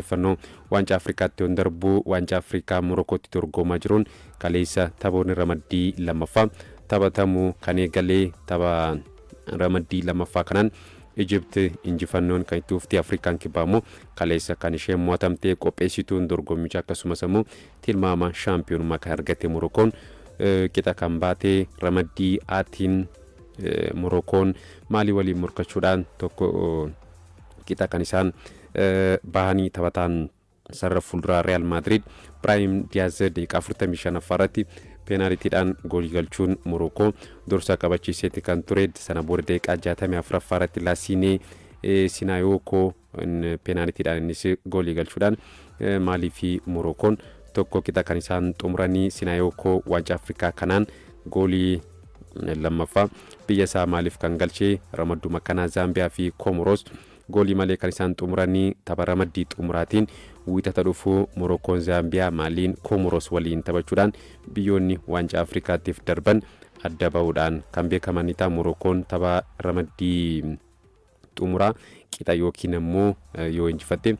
Fannoo waancaa Afrikaatti on darbu waancaa Afrikaa Morokootti dorgomaa jiruun kaleessa taphoonni ramaddii lammaffaa taphatamu kan eegalee tapha ramaddii lammaffaa kanaan Egypt injifannoon kan itti ufti Afrikaan kibbaamoo kaleessa kan ishee mo'atamtee qopheessituun dorgommicha akkasumas immoo tilmaama shaampiyoonummaa kan argatte Morokoon qixa kan baatee ramaddii aatiin Morokoon Maalii waliin morkachuudhaan tokko qixa kan isaan bahanii taphatan sarara fuulduraa Real Madrid Brahim Diaz daqiiqaa 45 irratti penaltiidhaan goolii galchuun Morokoo dursa qabachiisetti kan ture sana booda daqiiqaa 64 irratti Lassine Sinayoko penaltiidhaan innis goolii galchuudhaan Maalii fi Morokoon tokko qixa kan isaan xumuranii Sinayoko waancaa Afrikaa kanaan goolii lammaffaa biyya isaa Maaliif kan galchee ramaddu makkanaa Zaambiyaa fi Comoros goolii malee kan isaan xumuranii tapha ramaddii xumuraatiin wiixata dhufu Morokoon Zaambiyaa Maaliin Comoros waliin taphachuudhaan biyyoonni waancaa Afrikaatiif darban adda bahuudhaan kan beekaman ta'a. Morokoon tapha ramaddii xumuraa qixa yookiin immoo yoo injifatte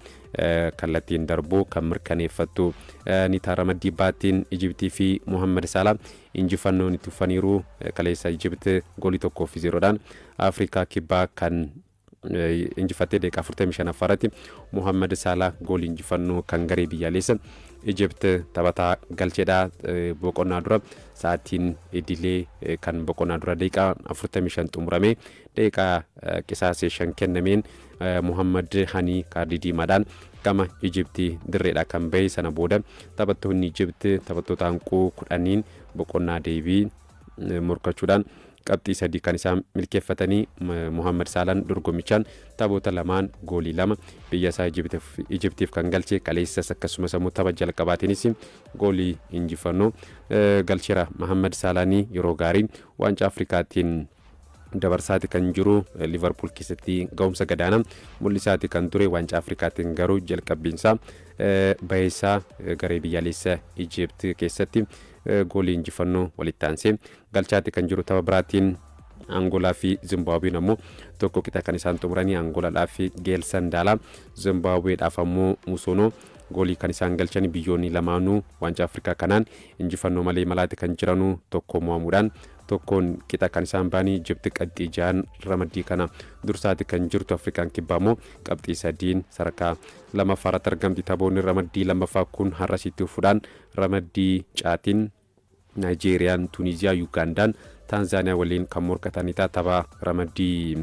kallattiin darbuu kan mirkaneeffattu ni ta'a. Ramaddii baattiin Ijiptii fi Mohamed Salah injifannoon itti ufaniiru kaleessa Ijipt goolii 1-0dhaan Afrikaa kibbaa kan injifattee daqiiqaa 45 irratti Mohamed Salah goolii injifannoo kan garee biyyaalessa Ijipt taphataa galcheedha. Boqonnaa dura sa'aatiin idilee kan boqonnaa dura daqiiqaa 45 xumuramee daqiiqaa qisaasee 5 kennameen Mohamed Hani kaardii diimaadhaan gama Ijiptii dirreedha kan bahe. Sana booda taphattoonni Ijipt taphattoota hanquu 10 boqonnaa deebii morkachuudhaan qabxii 3 kan isaan milkeeffatanii Mohamed Salah dorgommichaan taphoota lamaan goolii 2 biyya isaa Ijiptiif kan galche kaleessas akkasumas immoo tapha jalqabaatiinis goolii injifannoo galcheera. Mohamed Salah yeroo gaarii waancaa Afrikaatiin dabarsaati kan jiru Liverpool keessatti gahumsa gadaanaa mul'isaati kan ture. Waancaa Afrikaatiin garuu jalqabbiinsaa baheessaa garee biyyaalessa Ijipt keessatti goolii injifannoo walitti aansee galchaati kan jiru. Tapha biraatiin Angolaa fi Zimbabween ammoo tokko qixa kan isaan xumuranii Angolaadhaa fi Geelsan Daalaa Zimbabweedhaaf ammoo Musoonoo goolii kan isaan galchanii biyyoonni lamaanuu waancaa Afrikaa kanaan injifannoo malee malaati kan jiranuu tokko mo'amuudhaan tokkoon qixa kan isaan baanii Ijipt qabxii 6 ramaddii kana dursaati kan jirtu. Afrikaan kibbaa immoo qabxii 3 sadarkaa lammaffaarratti argamti. Taphoonni ramaddii lammaffaa kun har'a sitti ufuudhaan ramaddii caatiin Naayijeeriyaan, Tuuniziyaa, Yuugandaan, Taanzaaniyaa waliin kan morkatanidha. Tapha ramaddii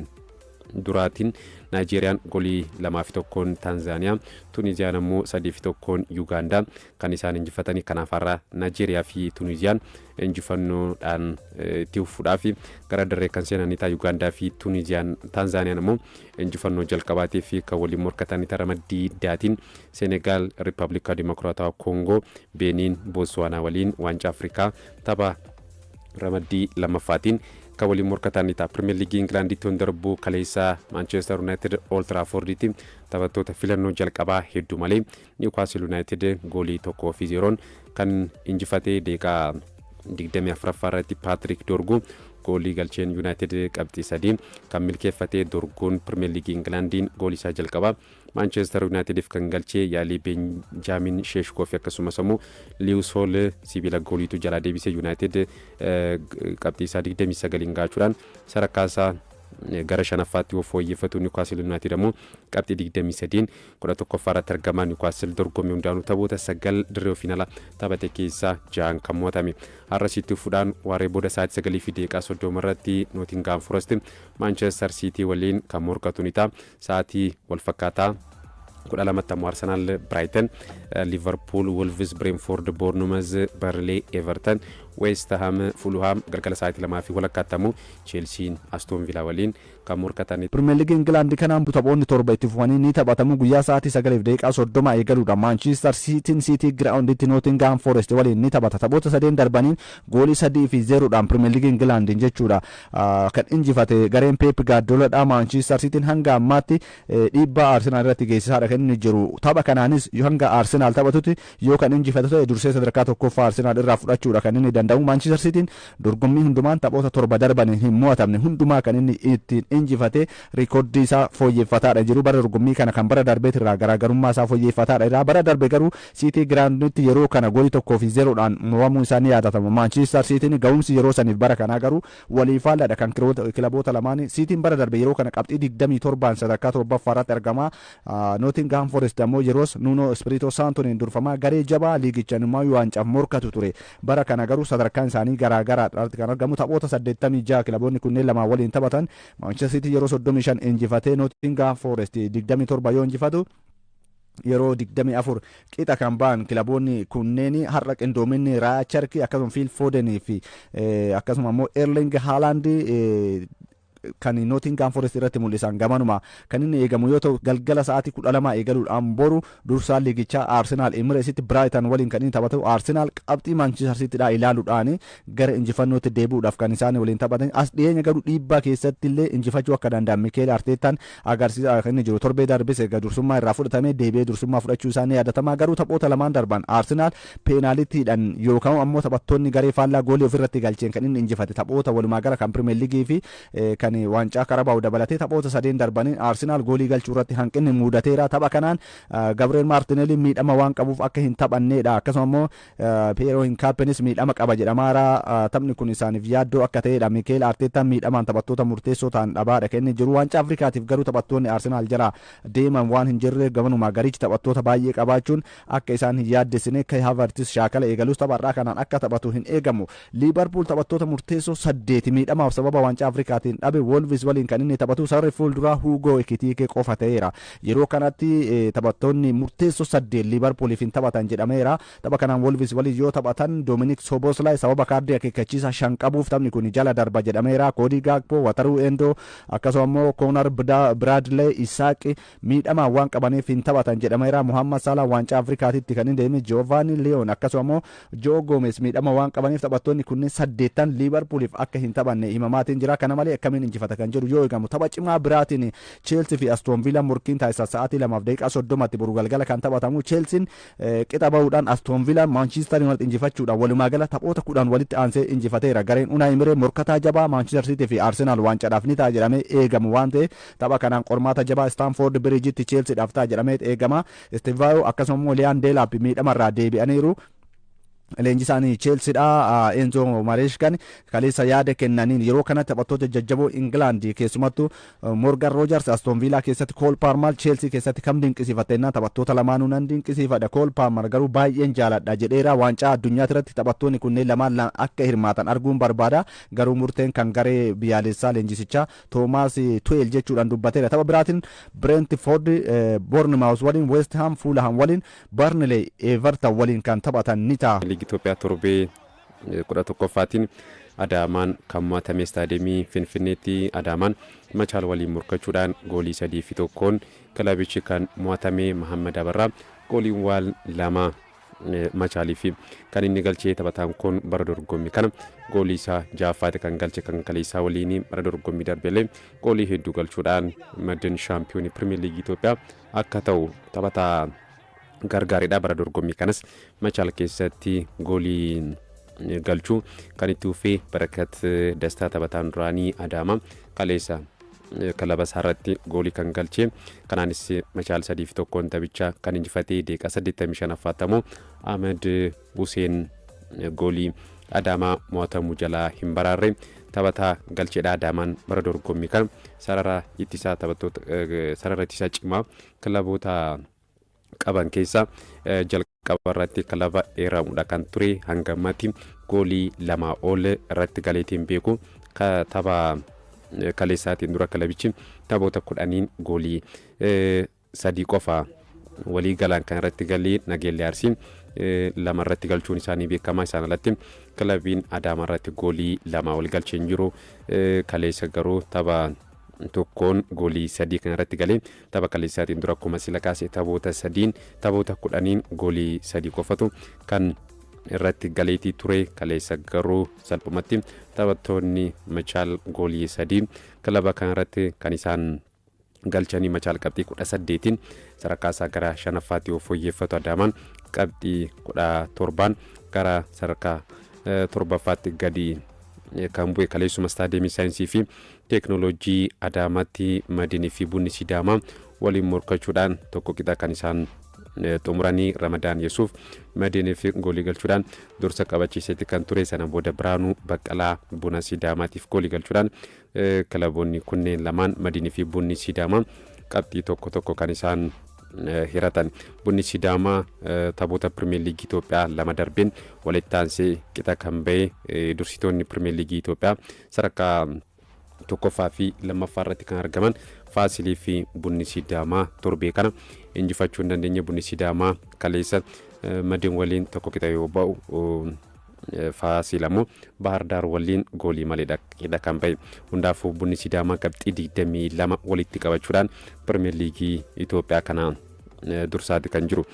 duraatiin Naayijeeriyaan goolii 2-1 Taanzaaniyaa, Tuuniziyaan ammoo 3-1 Yuugandaa kan isaan injifatanii. Kanaaf har'a Naayijeeriyaa fi Tuuniziyaan injifannoodhaan itti ufuudhaaf gara dirree kan seenanidha. Yuugandaa fi Tuuniziyaan Taanzaaniyaan ammoo injifannoo jalqabaatii fi kan waliin morkatanidha. Ramaddii daatiin Senegaal, Riippaabilika Dimokiraatawaa Koongoo, Beeniin, Bootsuwaanaa waliin waancaa Afrikaa tapha ramaddii lammaffaatiin kan waliin morkatanidha. Premier League Englanditti on darbu kaleessa Manchester United Old Trafforditti taphattoota filannoo jalqabaa hedduu malee Newcastle United goolii 1-0 kan injifatee daqiiqaa 24 irratti Patrick Dorgu goolii galcheen United qabxii 3 kan milkeeffatee Dorguun Premier League Englandiin goolii isaa jalqabaa Manchester Unitediif kan galchee yaalii Benjamin Sheshko fi akkasumas immoo Lewis Hall sibiila gooliitu jala deebisee United qabxii isaa 29 gaachuudhaan sarakaasaa gara shanaffaatti fooyyeffatu. Newcastle United ammoo qabxii 23 11ffaarratti argamaa. Newcastle dorgommii hundaanuu taphoota 9 dirree finaalaa taphate keessaa 6 kan mo'atame. Har'a sitti ufuudhaan waaree booda sa'aatii 9 fi daqiiqaa 30 irratti Nottingham Forest Manchester City waliin kan morkatunidha. Sa'aatii wal fakkaataa 12 Arsenal Brighton, Liverpool, Wolves, Brentford, Bournemouth, Burnley, Everton, West Ham, Fulham galgala sa'aatii 2 fi walakkaatamu Chelsea, Aston Villa waliin kan morkatan. Premier League England kanaan taphoonni torba itti fufanii ni taphatamu. Guyyaa sa'aatii 9 fi daqiiqaa 30 eegaluudha. Manchester City Grounditti Nottingham Forest waliin ni taphata. Taphoota 3 darbaniin goolii 3-0dhaan Premier League England jechuudha kan injifate gareen Pep Guardiola. Manchester City hanga ammaatti dhiibbaa Arsenal irratti geessisaadha kan inni jiru. Tapha kanaanis hanga Arsenal taphatutti yoo kan injifate ta'e dursee sadarkaa tokkoffaa Arsenal irraa fudhachuudha kan inni danda'u. Manchester Cityin dorgommii hundumaan taphoota torba darbaniin hin mo'atamne hundumaa kan inni ittiin injifate riikoordii isaa fooyyeffataadha jiru. Bara dorgommii kana kan bara darbeet irraa garaagarummaa isaa fooyyeffataadha irraa. Bara darbe garuu City Grounditti yeroo kana goolii 1-0dhaan mo'amuu isaa ni yaadatama. Manchester Cityin gahumsi yeroo saniif bara kanaa garuu walii faalladha kan kilaboota lamaan. Cityin bara darbe yeroo kana qabxii 27 sadarkaa torbaffaarratti argama. Nottingham Forest ammoo yeroos Nuno Espirito Santoon durfama garee jabaa liigichaan immoo waancaaf morkatu ture. Bara kana garuu sadarkaan isaanii garaagaraadhaatti kan argamu. Taphoota 86 kilaboonni kunneen lama waliin taphatan. Manchester City yeroo 35 injifatee Nottingham Forest 27 yoo injifatu yeroo 24 qixa kan ba'an kilaboonni kunneen har'a qindoominni Raacharki akkasuma Phil Foden fi akkasuma immoo Erling Haaland kan Nottingham Forest irratti mul'isan gamanuma kan inni eegamu yoo ta'u galgala sa'aatii 12 eegaluudhaan boru dursaa liigichaa Arsenal Emireesitti Brighton waliin kan inni taphatu. Arsenal qabxii Manchester Citydhaa ilaaluudhaan gara injifannootti deebi'uudhaaf kan isaan waliin taphatan. As dhiyeenya garuu dhiibbaa keessatti illee injifachuu akka danda'an Mikel Arteetaan agarsiisaa kan inni jiru. Torbee darbes egaa dursummaa irraa fudhatamee deebi'ee dursummaa fudhachuu isaanii yaadatamaa. Garuu taphoota lamaan darban Arsenal peenaalitiidhaan yookaan ammoo taphattoonni garee faallaa goolii ofirratti galcheen kan inni injifate taphoota walumaa gala kan Premier League fi kan waancaa Karabaa'u dabalatee taphoota sadeen darbaniin Arsenal goolii galchuu irratti hanqinni mudateera. Tapha kanaan Gabriel Martinelli miidhama waan qabuuf akka hin taphanneedha. Akkasuma immoo Piero Hinkaapenis miidhama qaba jedhamaara. Taphni kun isaaniif yaaddoo akka ta'edha. Mikel Arteetaan miidhamaan taphattoota murteessoo ta'an dhabaadha kan inni jiru. Waancaa Afrikaatiif garuu taphattoonni Arsenal jala deeman waan hin jirre gamanuma garichi taphattoota baay'ee qabaachuun akka isaan hin yaaddessine Kai Havertz shaakala eegalus tapharraa kanaan akka taphatu hin eegamu. Liverpool taphattoota murteessoo 8 miidhamaaf sababa waancaa Afrikaatiin dhabe Wolves waliin kan inni taphatu. Sarri fuulduraa Hugo Ekitike qofa ta'eera. Yeroo kanatti taphattoonni murteessoo 8 Liverpooliif hin taphatan jedhameera. Tapha kanaan Wolves waliin yoo taphatan Dominic Soboslai sababa kaardii akeekkachiisa 5 qabuuf taphni kun jala darba jedhameera. Cody Gakpo, Wataru Endo akkasuma immoo Conor Bradley Isaaq miidhamaa waan qabaniif hin taphatan jedhameera. Muhammad Salah waancaa Afrikaatitti kan inni deeme. Giovanni Leon akkasuma immoo Joe Gomez miidhama waan qabaniif taphattoonni kunneen 8 Liverpooliif akka hin taphanne himamaatiin jira. Kana malee akkamiin injifata kan jedhu yoo eegamu tapha cimaa biraatiin Chelsea fi Aston Villa morkiin taasisaa sa'aatii 2:30 boru galgala kan taphatamu. Chelsean qixa bahuudhaan Aston Villa Manchester United injifachuudhaan walumaa gala taphoota 10 walitti aansee injifateera. Gareen Unai Emery morkataa jabaa Manchester City fi Arsenal waancaadhaaf ni ta'a jedhamee eegamu waan ta'eef tapha kanaan qormaata jabaa Stamford Bridgetti Chelseadhaaf ta'a jedhamee eegama. Estevao akkasuma immoo Liam Delap miidhamarraa deebi'aniiru. Leenjisaanii Chelseadhaa Enzo Marescan kaleessa yaada kennaniin yeroo kana taphattoota jajjaboo England keessumattuu Morgan Rogers Aston Villa keessatti Cole Palmer Chelsea keessatti kam dinqisiifatennaa taphattoota lamaanuu nan dinqisiifadha. Cole Palmer garuu baay'een jaaladha jedheera. Waancaa addunyaa irratti taphattoonni kunneen lamaan akka hirmaatan arguun barbaada. Garuu murteen kan garee biyyaalessaa leenjisichaa Thomas Tuchel jechuudhaan dubbateera. Tapha biraatiin Brentford Bournemouth waliin, West Ham Fulham waliin, Burnley Everton waliin kan taphatan ni ta'a. Itoophiyaa torbee 11ffaatiin Adaamaan kan mo'atame istaadiyeemii Finfinneetti Adaamaan Machaal waliin morkachuudhaan goolii 3-1 kilabichi kan mo'atame Mahammad Abarraa gooliiwwan 2 Machaaliif kan inni galchee taphataan kun bara dorgommii kana goolii isaa 6ffaati kan galche kan kaleessaa waliin bara dorgommii darbeellee goolii hedduu galchuudhaan madden shaampiyoonii Pirimeer Liigii Itoophiyaa akka ta'u taphataa gargaaridha. Bara dorgommii kanas Machaal keessatti goolii galchuu kan itti ufee Barakat Dastaa taphataan duraanii Adaamaa kaleessa kilaba isaarratti goolii kan galche. Kanaanis Machaal 3-1 taphicha kan injifatee deeqa 85 Ahmed Hussein goolii Adaamaa mo'atamuu jalaa hin baraarre taphataa galcheedha. Adaamaan bara dorgommii kana sarara ittisaa cimaa kilaboota qaban keessa jalqaba irratti kilaba dheeramuudha kan ture. Hanga ammatti goolii 2 ol irratti galeetiin beeku. Tapha kaleessaatiin dura kilabichi taphoota 10 goolii 3 qofa walii galan kan irratti galee Nageellee Arsii 2 irratti galchuun isaanii beekama. Isaan alatti kilabiin Adaamaa irratti goolii 2 ol galchee hin jiru. Kaleessa garuu tapha tokkoon goolii 3 kan irratti galee tapha kaleessaatiin dura akkuma sila kaasee taphoota 10 goolii 3 qofatu kan irratti galeetii ture. Kaleessa garuu salphumatti taphattoonni Machaal goolii 3 kilaba kan irratti kan isaan galchanii Machaal qabxii 18 sadarkaa isaa gara 5ffaatti yoo fooyyeffatu Adaamaan qabxii 17 gara sadarkaa torbaffaatti gadi kan bu'e kaleessuma istaadiyeemii saayinsii fi teeknooloojii Adaamaatti Madiinii fi Bunni Sidaamaa waliin morkachuudhaan tokko qixa kan isaan xumuranii Ramadaan Yesuuf Madiinii fi goolii galchuudhaan dursa qabachiisetti kan ture. Sana booda Biraanuu Baqqalaa Buna Sidaamaatiif goolii galchuudhaan kilaboonni kunneen lamaan Madiinii fi Bunni Sidaamaa qabxii tokko kan isaan hiratan. Bunni Sidaamaa taphoota Pirimeer Liigii Itoophiyaa lama darbeen walitti aansee qixa kan ba'e. Dursitoonni Pirimeer Liigii Itoophiyaa sadarkaa tokkoffaa fi lammaffaa irratti kan argaman Faasilii fi Bunni Sidaamaa torbee kana injifachuu hin dandeenye. Bunni Sidaamaa kaleessa Madiin waliin tokko qixa yoo ba'u, Faasil ammoo Bahar Daar waliin goolii malee qixa kan ba'e. Hundaafuu Bunni Sidaamaa qabxii 22 walitti qabachuudhaan Pirimeer Liigii Itoophiyaa kana dursaatti kan jiru.